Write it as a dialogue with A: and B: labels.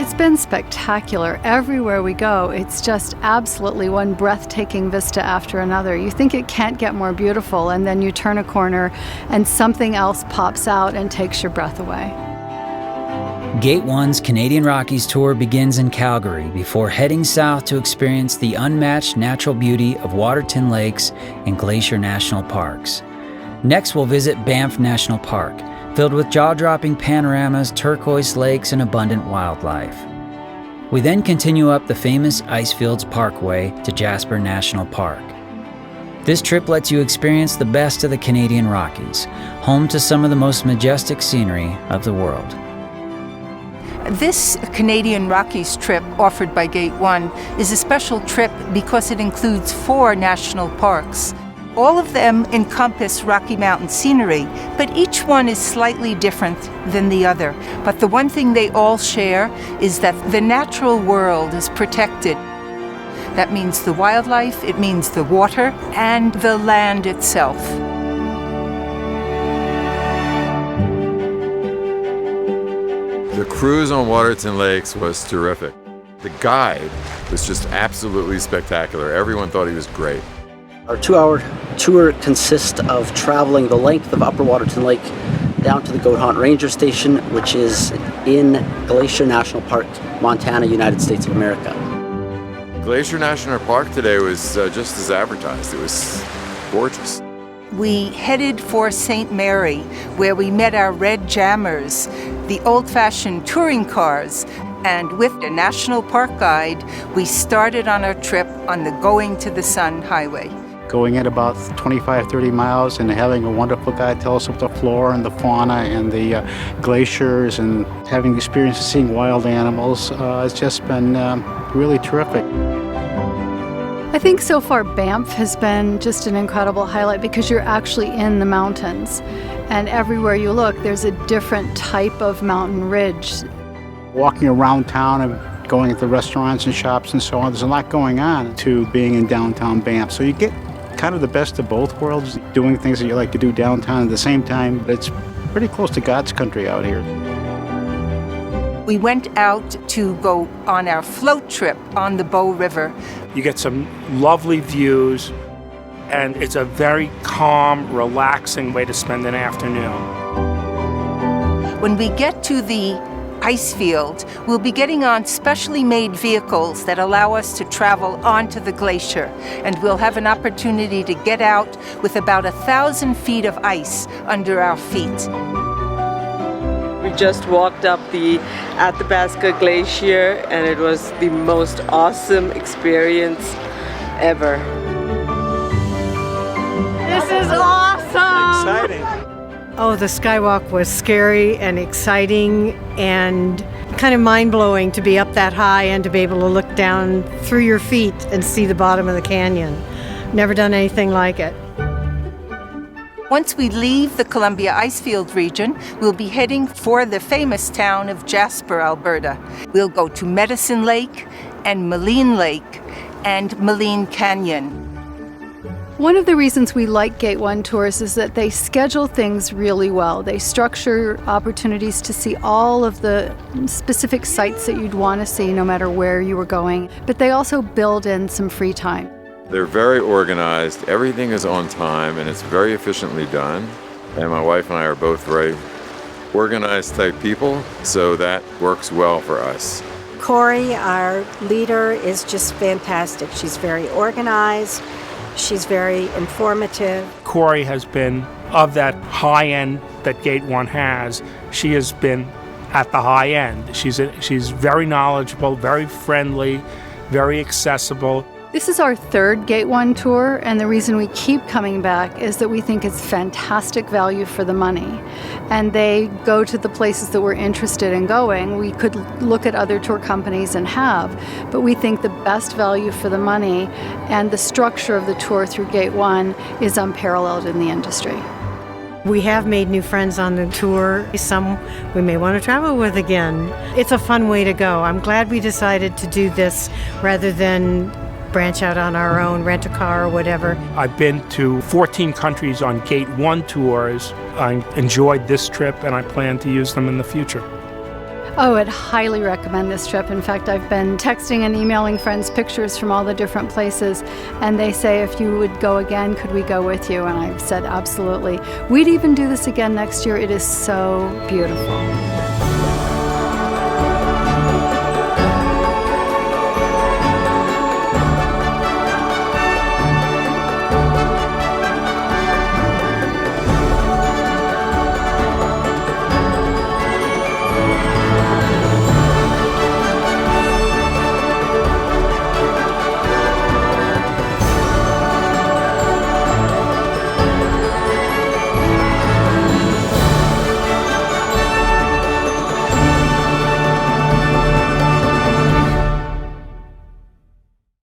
A: It's been spectacular. Everywhere we go, it's just absolutely one breathtaking vista after another. You think it can't get more beautiful, and then you turn a corner and something else pops out and takes your breath away.
B: Gate 1's Canadian Rockies tour begins in Calgary before heading south to experience the unmatched natural beauty of Waterton Lakes and Glacier National Parks. Next, we'll visit Banff National Park, filled with jaw-dropping panoramas, turquoise lakes, and abundant wildlife. We then continue up the famous Icefields Parkway to Jasper National Park. This trip lets you experience the best of the Canadian Rockies, home to some of the most majestic scenery of the world.
C: This Canadian Rockies trip offered by Gate 1 is a special trip because it includes 4 national parks. All of them encompass Rocky Mountain scenery, but each one is slightly different than the other. But the one thing they all share is that the natural world is protected. That means the wildlife, it means the water, and the land itself.
D: The cruise on Waterton Lakes was terrific. The guide was just absolutely spectacular. Everyone thought he was great.
E: Our 2-hour tour consists of traveling the length of Upper Waterton Lake down to the Goat Haunt Ranger Station, which is in Glacier National Park, Montana, United States of America.
D: Glacier National Park today was just as advertised. It was gorgeous.
C: We headed for St. Mary, where we met our red jammers, the old-fashioned touring cars, and with a national park guide, we started on our trip on the Going to the Sun Highway.
F: Going at about 25, 30 miles and having a wonderful guide tell us about the flora and the fauna and the glaciers, and having the experience of seeing wild animals. It's just been really terrific.
A: I think so far Banff has been just an incredible highlight because you're actually in the mountains. And everywhere you look, there's a different type of mountain ridge.
F: Walking around town and going into restaurants and shops and so on, there's a lot going on to being in downtown Banff. So you get kind of the best of both worlds, doing things that you like to do downtown at the same time. But it's pretty close to God's country out here.
C: We went out to go on our float trip on the Bow River.
G: You get some lovely views, and it's a very calm, relaxing way to spend an afternoon.
C: When we get to the ice field, we'll be getting on specially made vehicles that allow us to travel onto the glacier, and we'll have an opportunity to get out with about 1,000 feet of ice under our feet.
H: We just walked up the Athabasca Glacier, and it was the most awesome experience ever.
I: This is awesome!
G: Exciting.
I: Oh, the skywalk was scary and exciting and kind of mind-blowing to be up that high and to be able to look down through your feet and see the bottom of the canyon. Never done anything like it.
C: Once we leave the Columbia Icefield region, we'll be heading for the famous town of Jasper, Alberta. We'll go to Medicine Lake and Maligne Lake and Maligne Canyon.
A: One of the reasons we like Gate 1 tours is that they schedule things really well. They structure opportunities to see all of the specific sites that you'd want to see no matter where you were going, but they also build in some free time.
D: They're very organized, everything is on time, and it's very efficiently done. And my wife and I are both very organized type people, so that works well for us.
J: Corey, our leader, is just fantastic. She's very organized, she's very informative.
G: Corey has been of that high end that Gate 1 has. She has been at the high end. She's very knowledgeable, very friendly, very accessible.
A: This is our third Gate 1 tour, and the reason we keep coming back is that we think it's fantastic value for the money. And they go to the places that we're interested in going. We could look at other tour companies and have, but we think the best value for the money and the structure of the tour through Gate 1 is unparalleled in the industry.
I: We have made new friends on the tour, some we may want to travel with again. It's a fun way to go. I'm glad we decided to do this rather than branch out on our own, rent a car or whatever.
G: I've been to 14 countries on Gate 1 tours. I enjoyed this trip, and I plan to use them in the future.
A: Oh, I'd highly recommend this trip. In fact, I've been texting and emailing friends pictures from all the different places, and they say, if you would go again, could we go with you? And I've said, absolutely. We'd even do this again next year. It is so beautiful.